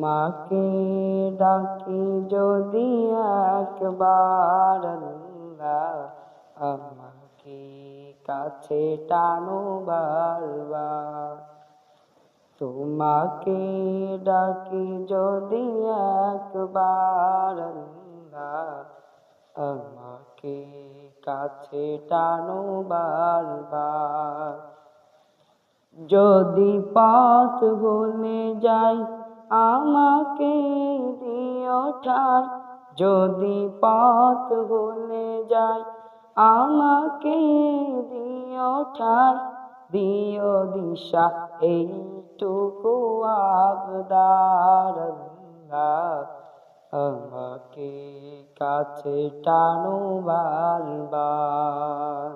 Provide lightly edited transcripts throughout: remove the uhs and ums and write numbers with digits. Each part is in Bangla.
তোমাকে ডাকি যদি একবার আল্লাহ, আমাকে কাছে টানো বারবার। তোমাকে ডাকি যদি একবার আল্লাহ, আমাকে কাছে টানো বারবার। যদি পথ ভুলে যাই আমাকে দিও ঠাই, যদি পথ ভুলে যাই আমাকে দিও ঠাই, দিও দিশা এইটুকু আবদার আল্লাহ, আমাকে কাছে টানো বারবার।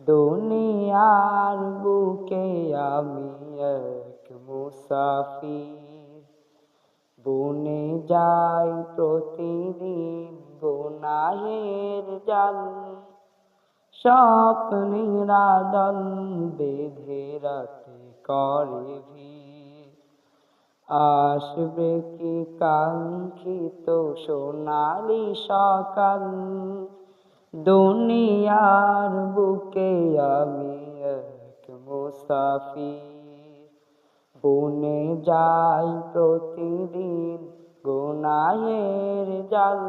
দুনিয়ার বুকে আমি এক মুসাফির, বনে যাই প্রতিদিন গুনাহের জাল, স্বপ্নের আদল বেঁধে রাতে করে ভিড়। আসবে কি কাঙ্ক্ষিত সোনালি সকাল, দুনিয়ার বুকে আমি এক মুসাফির, বনে যাই প্রতিদিন গুনাহের জাল,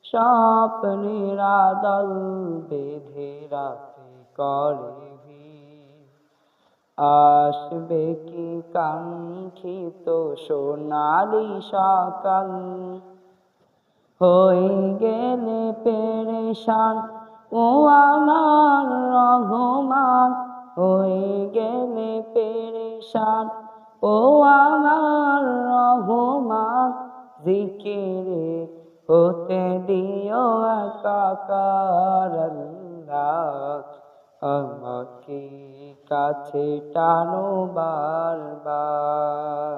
স্বপ্নের আদল বেঁধে রাতে করে ভিড়। আসবে কি কাঙ্ক্ষিত সোনালি সকাল, হয়ে গেলে পেরেশান ও আমার রহমান, হয়ে গেলে পেরেশান ও আমার রহমান, জিকিরে হতে দিও একাকার আল্লাহ, আমাকে কাছে টানো বারবার।